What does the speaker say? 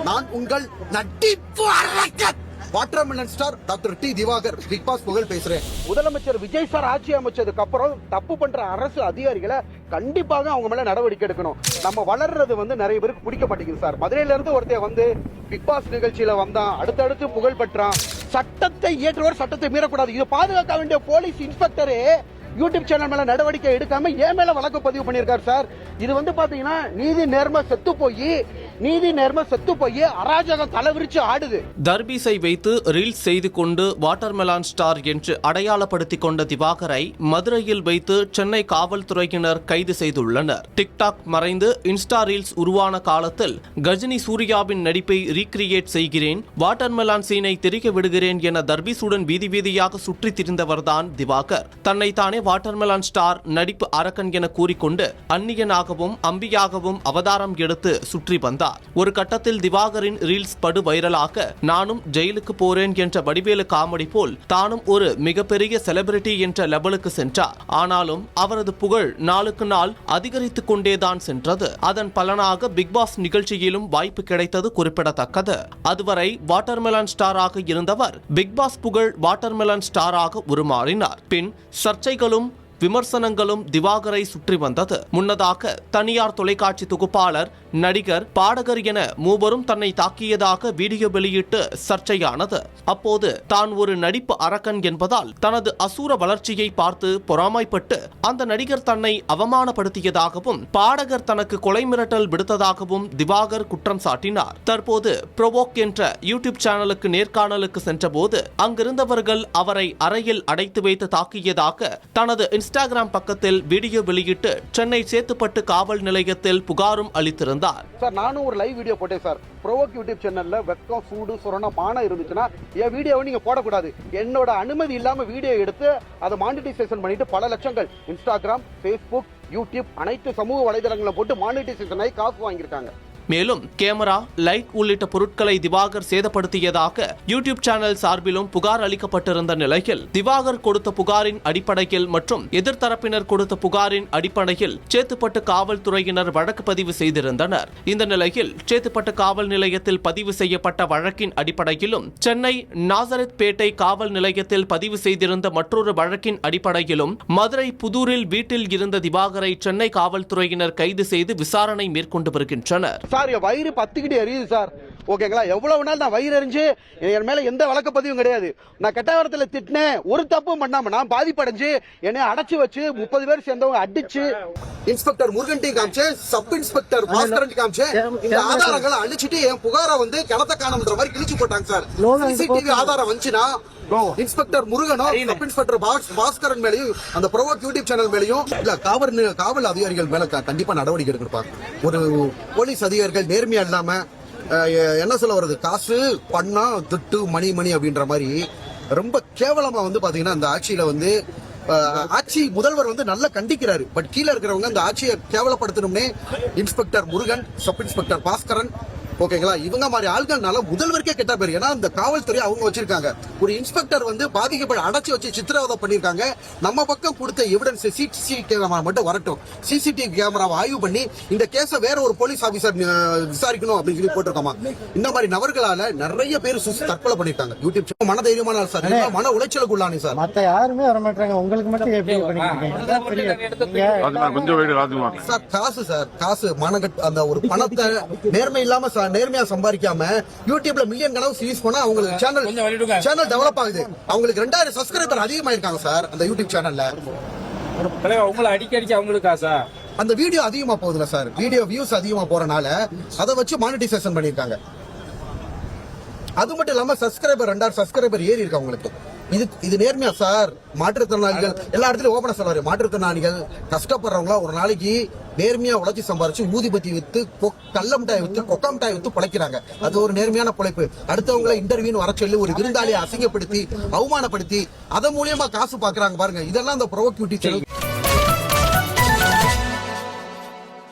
நான் உங்கள் நடிப்பு அரக்கன் watermelon star doctor D Divakar big boss புகழ் பேசுறேன். முதலமைச்சர் விஜய் சார் ஆட்சி அமைச்சதுக்கு அப்புறம் தப்பு பண்ற அரசு அதிகாரிகளை கண்டிப்பாக அவங்க மேல நடவடிக்கை எடுக்கணும். நம்ம வளர்றது நிறைய பேருக்கு பிடிக்க மாட்டேங்குது சார். மதுரையில இருந்து ஒருத்தர் வந்து பிக் பாஸ் நிகழ்ச்சியில வந்தான், அடுத்தடுத்து புகழ் பெற்றான். சட்டத்தை இயற்றுவர் சட்டத்தை மீறக்கூடாது. இதை பாதுகாக்க வேண்டிய போலீஸ் இன்ஸ்பெக்டரே யூடியூப் சேனல் மேல நடவடிக்கை எடுக்காம ஏன் மேல வழக்கு பதிவு பண்ணிருக்காரு சார். இது பாத்தீங்கன்னா நீதி நேர்மை செத்து போய் அராஜகம் தலைவிரிச்சு ஆடுது. தர்பீஸை வைத்து ரீல்ஸ் செய்து கொண்டு வாட்டர்மெலான் ஸ்டார் என்று அடையாளப்படுத்திக் கொண்ட திவாகரை மதுரையில் வைத்து சென்னை காவல்துறையினர் கைது செய்துள்ளனர். டிக்டாக் மறைந்து இன்ஸ்டா ரீல்ஸ் உருவான காலத்தில் கஜினி சூர்யாவின் நடிப்பை ரீக்ரியேட் செய்கிறேன், வாட்டர்மெலான் சீனை திரிக்க விடுகிறேன் என தர்பீஸுடன் வீதி வீதியாக சுற்றி திரிந்தவர்தான் திவாகர். தன்னை தானே வாட்டர்மெலான் ஸ்டார் நடிப்பு அரக்கன் என கூறிக்கொண்டு அந்நியனாகவும் அம்பியாகவும் அவதாரம் எடுத்து சுற்றி வந்தார். ஒரு கட்டத்தில் திவாகரின் ரீல்ஸ் படு வைரலாக நானும் ஜெயிலுக்கு போறேன் என்ற வடிவேலு காமெடி போல் தானும் ஒரு மிகப்பெரிய செலிபிரிட்டி என்ற லெவலுக்கு சென்றார். ஆனாலும் அவரது புகழ் நாளுக்கு நாள் அதிகரித்துக் கொண்டேதான் சென்றது. அதன் பலனாக பிக் பாஸ் நிகழ்ச்சியிலும் வாய்ப்பு கிடைத்தது குறிப்பிடத்தக்கது. அதுவரை வாட்டர்மெலன் ஸ்டாராக இருந்தவர் பிக் பாஸ் புகழ் வாட்டர்மெலன் ஸ்டாராக உருமாறினார். பின் சர்ச்சைகளும் விமர்சனங்களும் திவாகரை சுற்றி வந்தது. முன்னதாக தனியார் தொலைக்காட்சி தொகுப்பாளர், நடிகர், பாடகர் என மூவரும் தன்னை தாக்கியதாக வீடியோ வெளியிட்டு சர்ச்சையானது. அப்போது தான் ஒரு நடிப்பு அரக்கன் என்பதால் தனது அசூர வளர்ச்சியை பார்த்து பொறாமைப்பட்டு அந்த நடிகர் தன்னை அவமானப்படுத்தியதாகவும் பாடகர் தனக்கு கொலை மிரட்டல் விடுத்ததாகவும் திவாகர் குற்றம் சாட்டினார். தற்போது ப்ரோவோக் என்ற யூடியூப் சேனலுக்கு நேர்காணலுக்கு சென்றபோது அங்கிருந்தவர்கள் அவரை அறையில் அடைத்து வைத்து தாக்கியதாக தனது இன்ஸ்டாகிராம் பக்கத்தில் வீடியோ வெளியிட்டு சென்னை சேத்துப்பட்டு காவல் நிலையத்தில் புகாரும் அளித்திருந்தார். சார், நானும் ஒரு லைவ் வீடியோ போட்டேன் சார். ப்ரோவோக் யூடியூப் சேனல்ல வெக்கம், சூடு, சுரண, மானம் இருந்துச்சுன்னா என் வீடியோவை நீங்க போடக்கூடாது. என்னோட அனுமதி இல்லாம வீடியோ எடுத்து அதை மானிட்டைசேஷன் பண்ணிட்டு பல லட்சங்கள் இன்ஸ்டாகிராம், ஃபேஸ்புக், யூடியூப் அனைத்து சமூக வலைதளங்களை போட்டு மானிட்டைசேஷன் ஆகி காசு வாங்கியிருக்காங்க. மேலும் கேமரா, லைட் உள்ளிட்ட பொருட்களை திவாகர் சேதப்படுத்தியதாக யூடியூப் சேனல் சார்பிலும் புகார் அளிக்கப்பட்டிருந்த நிலையில் திவாகர் கொடுத்த புகாரின் அடிப்படையில் மற்றும் எதிர்த்தரப்பினர் கொடுத்த புகாரின் அடிப்படையில் சேத்துப்பட்டு காவல்துறையினர் வழக்கு பதிவு செய்திருந்தனர். இந்த நிலையில் சேத்துப்பட்டு காவல் நிலையத்தில் பதிவு செய்யப்பட்ட வழக்கின் அடிப்படையிலும் சென்னை நாசரத் பேட்டை காவல் நிலையத்தில் பதிவு செய்திருந்த மற்றொரு வழக்கின் அடிப்படையிலும் மதுரை புதூரில் வீட்டில் இருந்த திவாகரை சென்னை காவல்துறையினர் கைது செய்து விசாரணை மேற்கொண்டு வருகின்றனர். சார், என் வயிறு பத்துக்கிட்டு எரியுது சார். ஓகேங்களா, எவ்வளவு நாள் நான் வயிறு எரிஞ்சு என் மேல எந்த வழக்கு பதிவும் கிடையாது. நான் கெட்ட வாரத்தில் திட்டினேன், ஒரு தப்பும் பண்ணாம நான் பாதிப்படைஞ்சு என்னை அடைச்சு வச்சு 30 பேர் சேர்ந்தவங்க அடிச்சு இன்ஸ்பெக்டர் முருகன் டி காமிச்சு, சப் இன்ஸ்பெக்டர் பாஸ்கரன் டி காமிச்சு, இந்த ஆதாரங்களை அழிச்சிட்டு என் புகாரை கிணத்த காணும்ன்ற மாதிரி கிழிச்சு போட்டாங்க சார். சிசிடிவி ஆதாரம் வந்துச்சுன்னா இன்ஸ்பெக்டர் முருகனும் சப் இன்ஸ்பெக்டர் பாஸ்கரன் மேலையும் அந்த ப்ரோவோக் யூடியூப் சேனல் மேலையும் காவல் அதிகாரிகள் மேல கண்டிப்பா நடவடிக்கை எடுப்பாங்க. ஒரு போலீஸ் அதிகாரிகள் நேர்மையா இல்லாம என்ன சொல்ல வருது, காசு, பணம், துட்டு, மணி அப்படின்ற மாதிரி ரொம்ப கேவலமா பாத்தீங்கன்னா அந்த ஆட்சியில ஆட்சி முதல்வர் நல்லா கண்டிக்கிறாரு. பட் கீழே இருக்கிறவங்க அந்த ஆட்சியை கேவலப்படுத்தணும்னே inspector Murugan, sub inspector Baskaran, ஓகேங்களா, இவங்க மாதிரி ஆள்கள்னால முதல்வருக்கே கெட்ட பேர். ஏன்னா இந்த காவல்துறை அவங்க வச்சிருக்காங்க. ஒரு இன்ஸ்பெக்டர் பாதிக்கப்பட அடைச்சு வச்சு சித்திரவதை பண்ணிருக்காங்க. நம்ம பக்கம் கொடுத்த எவிடன்ஸ் சிசிடிவி கேமரா மட்டும் வரட்டும், சிசிடிவி கேமராவை ஆய்வு பண்ணி இந்த கேஸை வேற ஒரு போலீஸ் ஆபீசர் விசாரிக்கணும் அப்படின்னு சொல்லி போட்டிருக்கோமா. இந்த மாதிரி நபர்களால நிறைய பேர் தற்கொலை பண்ணிருக்காங்க. யூடியூப் மன தைரியமான சார், மன உளைச்சலுக்கு உள்ளானே சார். மத்த யாருமே வர மாட்டாங்க, உங்களுக்கு மட்டும் எப்படி பண்ணிருக்கீங்க சார்? காசு சார், காசு, அந்த ஒரு பணத்தை நேர்மை இல்லாம நேர்மையா சம்பாதிக்காம யூடியூப்ல மில்லியன் கணக்கு யூஸ் பண்ணா அவங்களுக்கு சேனல் டெவலப் ஆகுது. அவங்களுக்கு 2000 சப்ஸ்கிரைபர் அதிகமாயிருக்காங்க சார் அந்த யூடியூப் சேனல்ல. உங்களை அடிக்கடிச்சு அவங்களுக்கு காசா அந்த வீடியோ அதிகமா போகுதுல சார், வீடியோ வியூஸ் அதிகமா போறனால அதை வச்சு மானிட்டைசேஷன் பண்ணிருக்காங்க. அது மட்டும் இல்லாம சப்ஸ்கிரைபர் 2000 சப்ஸ்கிரைபர் ஏறி இருக்கு அவங்களுக்கு. இது நேர்மையா சார்? மாற்றுத்திறனாளிகள் எல்லா இடத்துலயும் ஓபனா சொல்றாரு, மாற்றுத்திறனாளிகள் கஷ்டப்படுறவங்களா ஒரு நாளைக்கு நேர்மையா உழைச்சி சம்பாரிச்சு ஊதிபத்தி வித்து, கள்ள மிட்டாய் வித்து, கொக்கா மிட்டாய் வித்து பிழைக்கிறாங்க. அது ஒரு நேர்மையான பிழைப்பு. அடுத்தவங்களை இன்டர்வியூ வர சொல்லி ஒரு விருந்தாளியை அசிங்கப்படுத்தி அவமானப்படுத்தி அதன் மூலியமா காசு பாக்குறாங்க பாருங்க. இதெல்லாம் அந்த ப்ரோவோக் யூடியூப் சேனல்